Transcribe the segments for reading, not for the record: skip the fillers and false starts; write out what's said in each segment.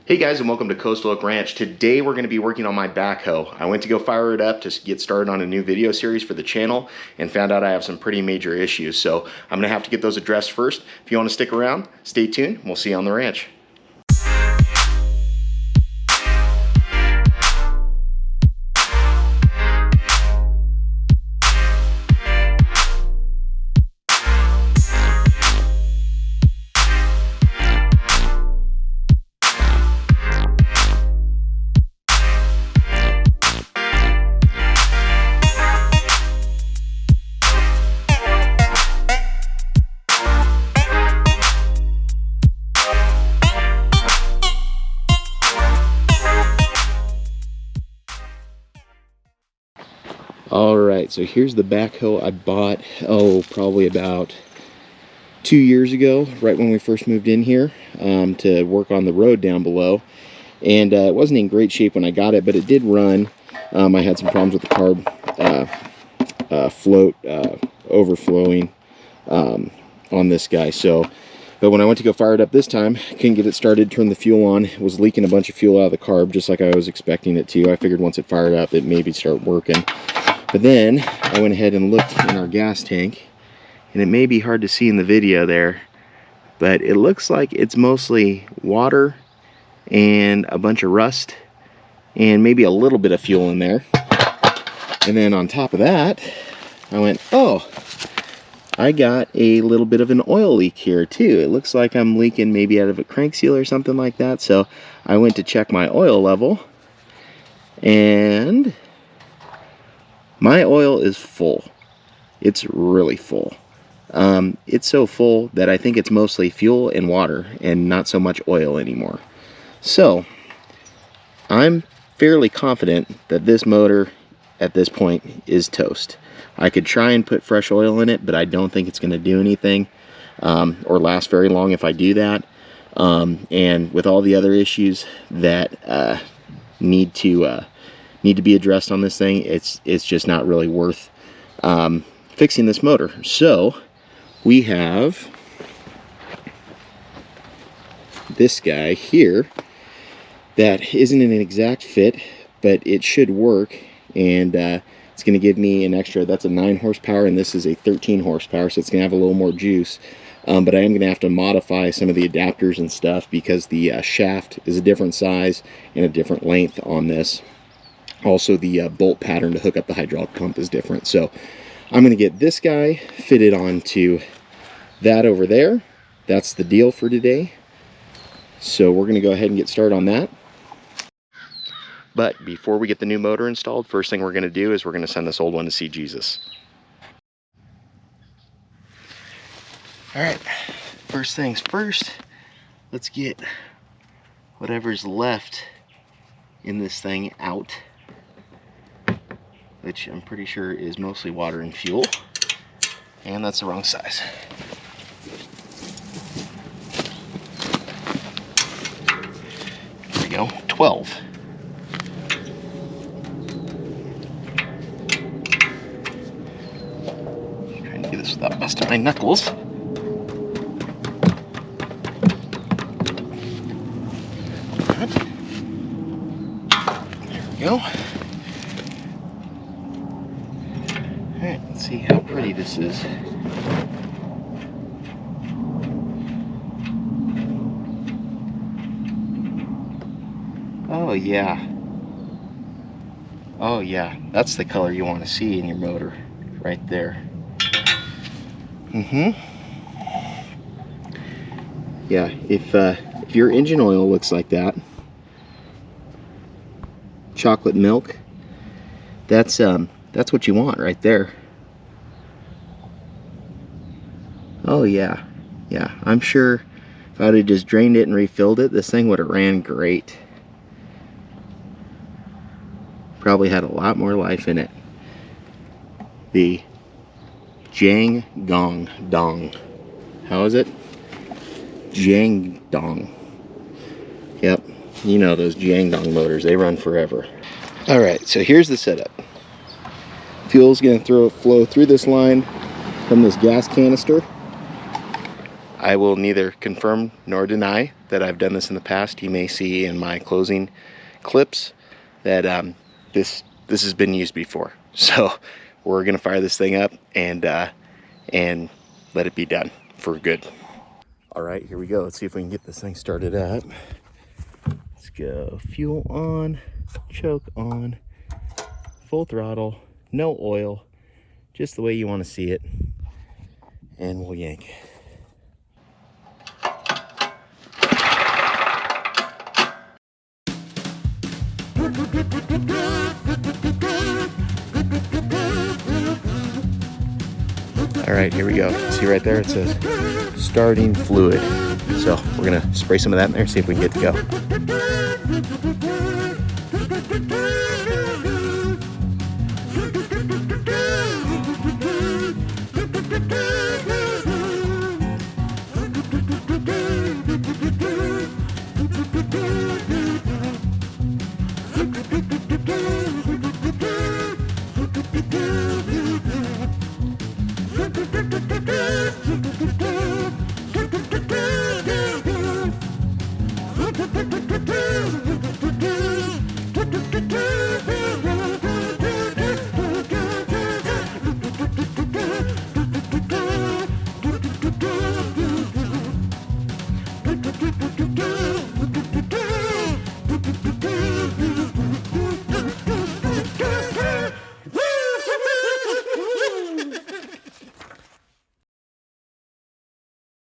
Hey guys, and welcome to Coastal Oak Ranch. Today we're going to be working on my backhoe. I went to go fire it up to get started on a new video series for the channel and found out I have some pretty major issues. So I'm going to have to get those addressed first. If you want to stick around, stay tuned. We'll see you on the ranch. Alright, so here's the backhoe I bought, probably about 2 years ago, right when we first moved in here, to work on the road down below. And it wasn't in great shape when I got it, but it did run. I had some problems with the carb float overflowing on this guy. But when I went to go fire it up this time, couldn't get it started, turned the fuel on. It was leaking a bunch of fuel out of the carb, just like I was expecting it to. I figured once it fired up, it maybe start working. But then I went ahead and looked in our gas tank, and it may be hard to see in the video there, but it looks like it's mostly water and a bunch of rust and maybe a little bit of fuel in there. And then on top of that, I went, oh, I got a little bit of an oil leak here too. It looks like I'm leaking maybe out of a crank seal or something like that. So I went to check my oil level, and my oil is full. It's really full. It's so full that I think it's mostly fuel and water and not so much oil anymore. So I'm fairly confident that this motor at this point is toast. I could try and put fresh oil in it, but I don't think it's going to do anything or last very long if I do that. And with all the other issues that need to be addressed on this thing, it's just not really worth fixing this motor. So we have this guy here that isn't an exact fit, but it should work, and it's going to give me an extra. That's a 9 horsepower, and this is a 13 horsepower, so it's going to have a little more juice. But I am going to have to modify some of the adapters and stuff because the shaft is a different size and a different length on this. Also, the bolt pattern to hook up the hydraulic pump is different. So I'm going to get this guy fitted onto that over there. That's the deal for today. So we're going to go ahead and get started on that. But before we get the new motor installed, first thing we're going to do is we're going to send this old one to see Jesus. All right, first things first, let's get whatever's left in this thing out, which I'm pretty sure is mostly water and fuel, and that's the wrong size. There we go, 12. Trying to do this without busting my knuckles. There we go. Alright, let's see how pretty this is. Oh yeah. Oh yeah, that's the color you want to see in your motor, right there. Yeah, if your engine oil looks like that, chocolate milk, that's what you want right there. Oh yeah, yeah, I'm sure if I would have just drained it and refilled it, this thing would have ran great. Probably had a lot more life in it. The Jang Gong Dong. How is it? Jang Dong. Yep, you know those Jang Dong motors, they run forever. Alright, so here's the setup. Fuel's going to flow through this line from this gas canister. I will neither confirm nor deny that I've done this in the past. You may see in my closing clips that this has been used before. So we're gonna fire this thing up and let it be done for good. All right, here we go. Let's see if we can get this thing started up. Let's go. Fuel on, choke on, full throttle, no oil, just the way you want to see it, and we'll yank. All right, here we go. See right there, it says starting fluid. So we're gonna spray some of that in there, see if we can get to go.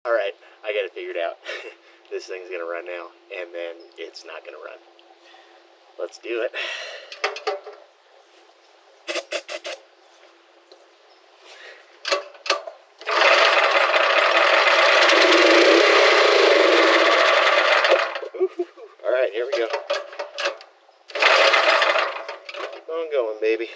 All right, I got it figured out. This thing's gonna run now, and then it's not gonna run. Let's do it. All right, here we go. Keep on going, baby.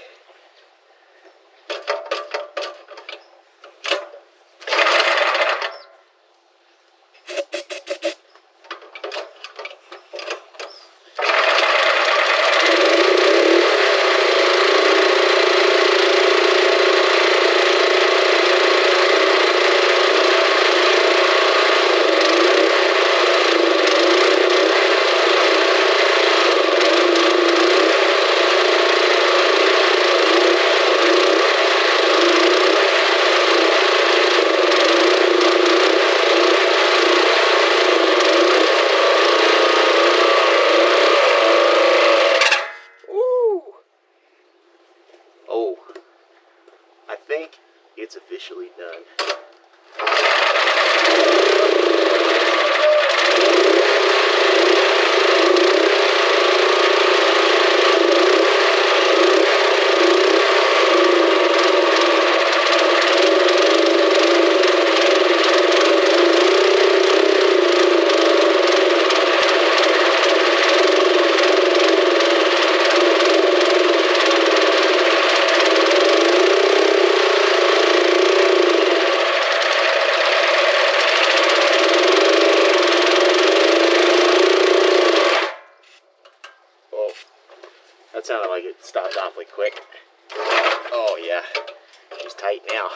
It's officially done. That sounded like it stopped awfully quick. Oh yeah, she's tight now.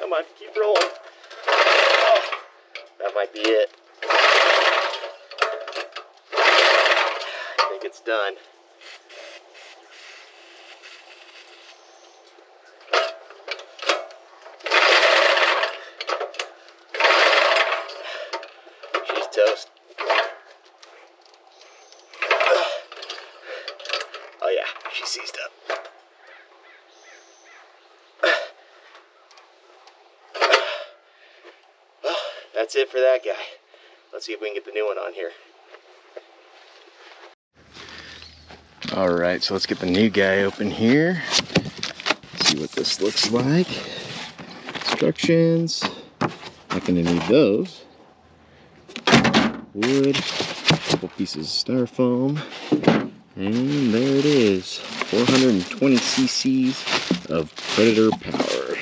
Come on, keep rolling. Oh, that might be it. I think it's done. Toast. Oh yeah, she seized up. Well, that's it for that guy. Let's see if we can get the new one on here. All right, so let's get the new guy open here. See what this looks like. Instructions. Not gonna need those. Wood, a couple pieces of styrofoam, and there it is, 420 cc's of Predator power.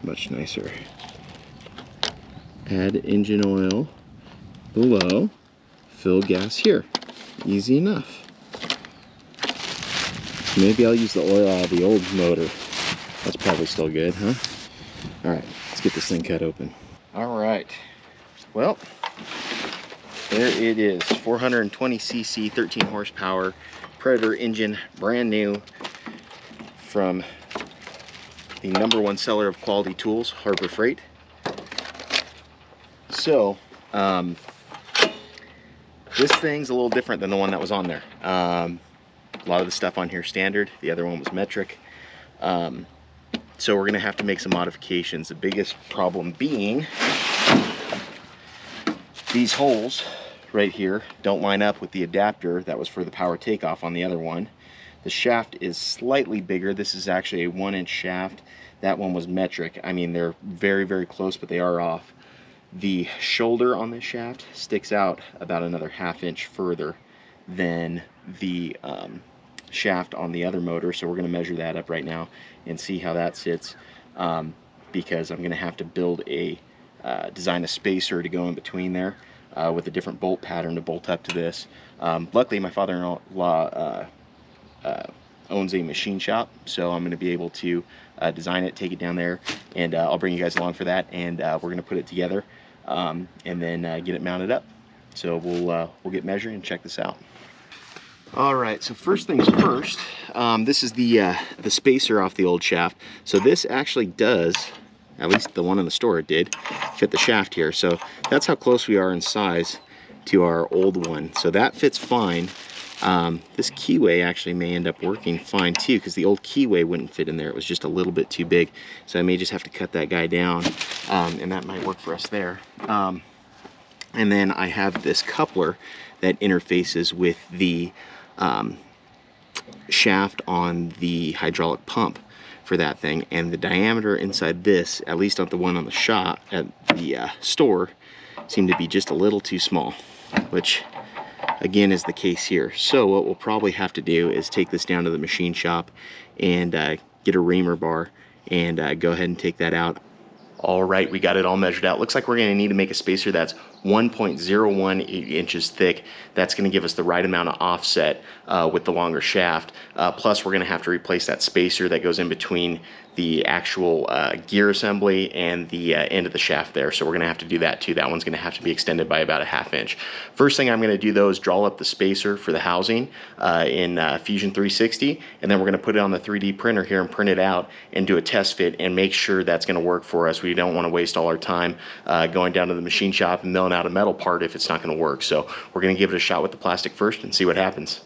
Much nicer. Add engine oil below. fill gas here. Easy enough. Maybe I'll use the oil out of the old motor. That's probably still good, huh? All right, let's get this thing cut open. All right, well, there it is. 420cc, 13 horsepower, Predator engine, brand new from the #1 seller of quality tools, Harbor Freight. So, this thing's a little different than the one that was on there. A lot of the stuff on here standard, the other one was metric. So we're gonna have to make some modifications. The biggest problem being these holes right here don't line up with the adapter that was for the power takeoff on the other one. The shaft is slightly bigger. This is actually a 1-inch shaft. That one was metric. I mean, they're very, very close, but they are off. The shoulder on this shaft sticks out about another 1/2 inch further than the shaft on the other motor. So we're going to measure that up right now and see how that sits, because I'm going to have to build a design a spacer to go in between there with a different bolt pattern to bolt up to this. Luckily, my father-in-law owns a machine shop, so I'm going to be able to design it, take it down there, and I'll bring you guys along for that, and we're going to put it together and then get it mounted up. So we'll get measuring and check this out. All right, so first things first, this is the spacer off the old shaft. So this actually does, at least the one in the store it did, fit the shaft here. So that's how close we are in size to our old one. So that fits fine. This keyway actually may end up working fine too, because the old keyway wouldn't fit in there. It was just a little bit too big. So I may just have to cut that guy down, and that might work for us there. And then I have this coupler that interfaces with the shaft on the hydraulic pump for that thing, and the diameter inside this, at least on the one on the shop at the store, seemed to be just a little too small, which again is the case here. So what we'll probably have to do is take this down to the machine shop and get a reamer bar and go ahead and take that out. All right, we got it all measured out. Looks like we're gonna need to make a spacer that's 1.018 inches thick. That's gonna give us the right amount of offset with the longer shaft. Plus, we're gonna have to replace that spacer that goes in between the actual gear assembly and the end of the shaft there. So we're gonna have to do that too. That one's gonna have to be extended by about a 1/2 inch. First thing I'm gonna do though is draw up the spacer for the housing in Fusion 360, and then we're gonna put it on the 3D printer here and print it out and do a test fit and make sure that's gonna work for us. We don't wanna waste all our time going down to the machine shop and milling out a metal part if it's not gonna work. So we're gonna give it a shot with the plastic first and see what happens.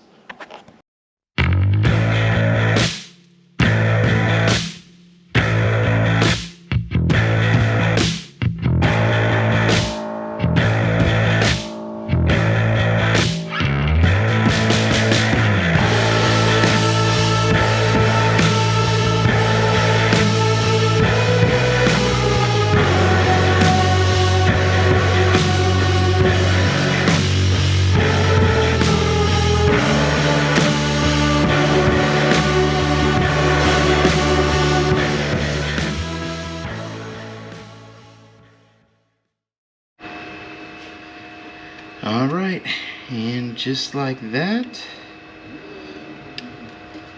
All right, and just like that,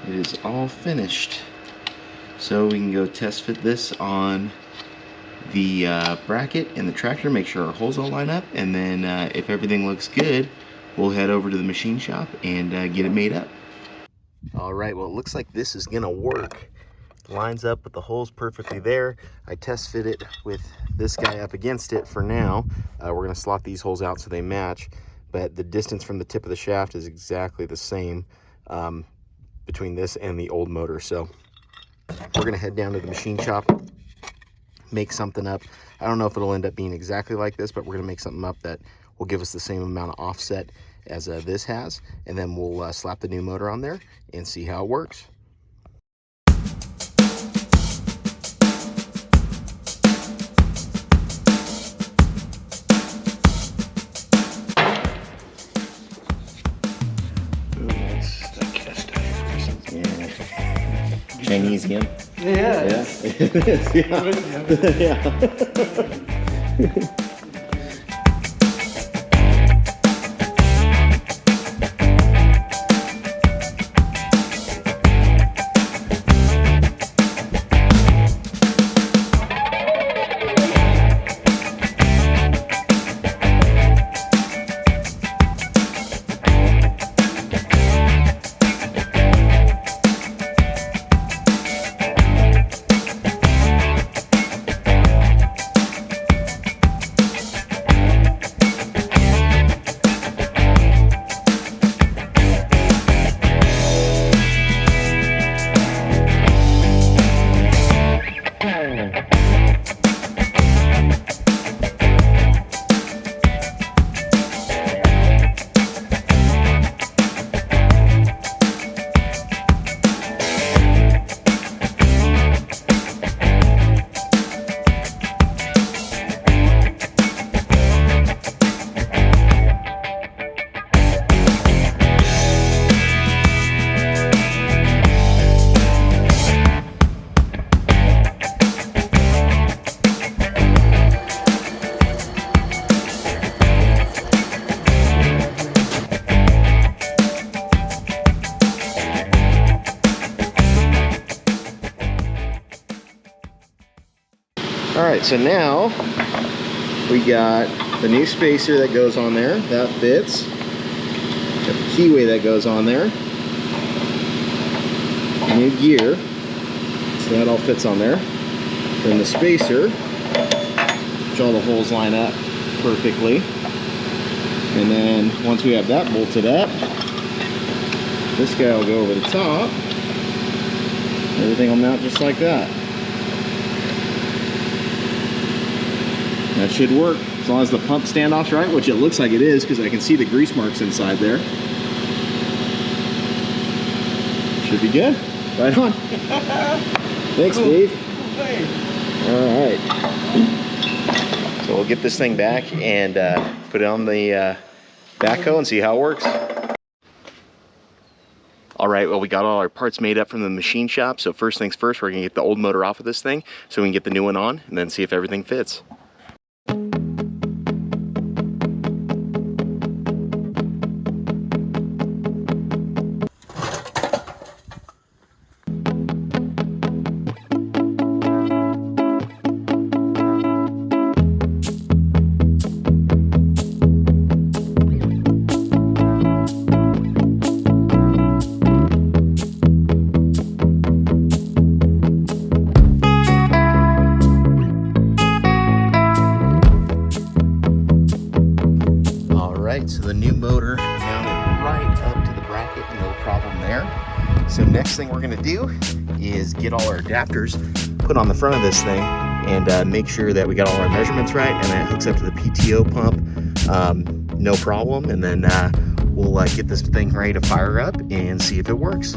it is all finished. So we can go test fit this on the bracket and the tractor, make sure our holes all line up, and then if everything looks good, we'll head over to the machine shop and get it made up. All right, well, it looks like this is gonna work. Lines up with the holes perfectly there. I test fit it with this guy up against it for now. We're gonna slot these holes out so they match, but the distance from the tip of the shaft is exactly the same between this and the old motor. So we're gonna head down to the machine shop, make something up. I don't know if it'll end up being exactly like this, but we're gonna make something up that will give us the same amount of offset as this has, and then we'll slap the new motor on there and see how it works. Chinese again? Yeah. Yeah. Yeah. Yeah. right, so now we got the new spacer that goes on there. That fits. Got the keyway that goes on there. New gear. So that all fits on there. Then the spacer, which all the holes line up perfectly. And then once we have that bolted up, this guy will go over the top. Everything will mount just like that. That should work as long as the pump standoff's right, which it looks like it is because I can see the grease marks inside there. Should be good. Right on. Thanks, Dave. All right. So we'll get this thing back and put it on the backhoe and see how it works. All right, well, we got all our parts made up from the machine shop. So first things first, we're gonna get the old motor off of this thing so we can get the new one on and then see if everything fits. So the new motor mounted right up to the bracket, no problem there. So next thing we're gonna do is get all our adapters put on the front of this thing and make sure that we got all our measurements right and that it hooks up to the PTO pump, no problem. And then we'll get this thing ready to fire up and see if it works.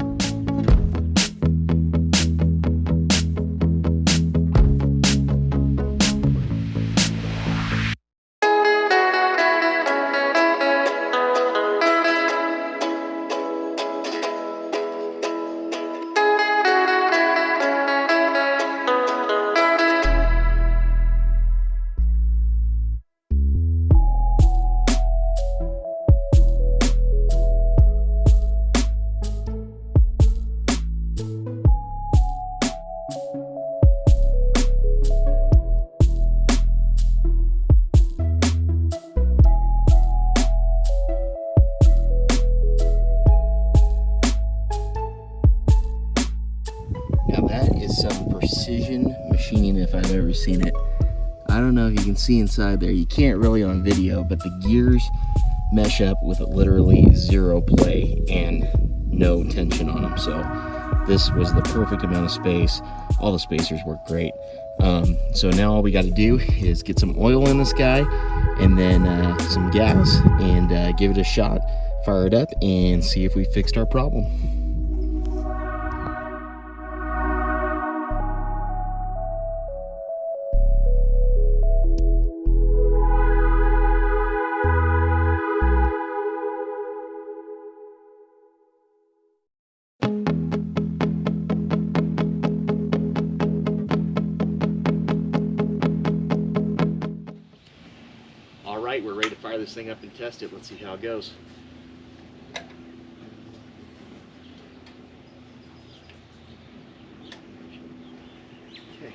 Now that is some precision machining if I've ever seen it. I don't know if you can see inside there. You can't really on video, but the gears mesh up with literally zero play and no tension on them. So this was the perfect amount of space. All the spacers work great. So now all we got to do is get some oil in this guy and then some gas and give it a shot, fire it up and see if we fixed our problem. Alright, we're ready to fire this thing up and test it. Let's see how it goes. Okay.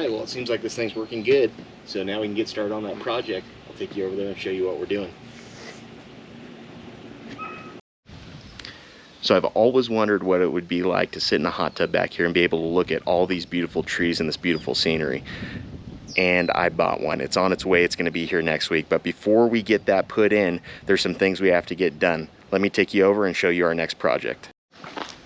right, well, it seems like this thing's working good. So now we can get started on that project. I'll take you over there and show you what we're doing. So I've always wondered what it would be like to sit in a hot tub back here and be able to look at all these beautiful trees and this beautiful scenery. And I bought one. It's on its way. It's going to be here next week. But before we get that put in, there's some things we have to get done. Let me take you over and show you our next project.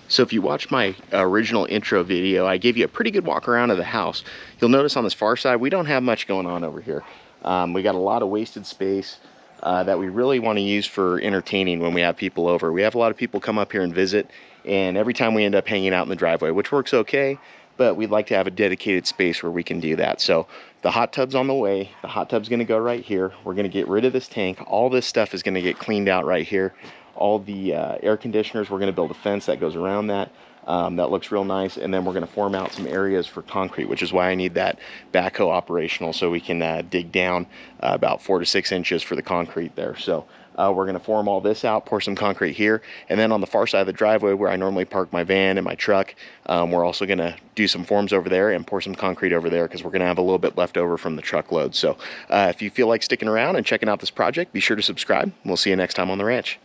So if you watched my original intro video, I gave you a pretty good walk around of the house. You'll notice on this far side, we don't have much going on over here. We got a lot of wasted space that we really want to use for entertaining when we have people over. We have a lot of people come up here and visit, and every time we end up hanging out in the driveway, which works okay, but we'd like to have a dedicated space where we can do that. So the hot tub's on the way. The hot tub's going to go right here. We're going to get rid of this tank. All this stuff is going to get cleaned out right here. All the air conditioners, we're going to build a fence that goes around that. That looks real nice, and then we're going to form out some areas for concrete, which is why I need that backhoe operational, so we can dig down about 4 to 6 inches for the concrete there. So we're going to form all this out, pour some concrete here, and then on the far side of the driveway where I normally park my van and my truck, we're also going to do some forms over there and pour some concrete over there, because we're going to have a little bit left over from the truckload. So if you feel like sticking around and checking out this project, be sure to subscribe. We'll see you next time on the ranch.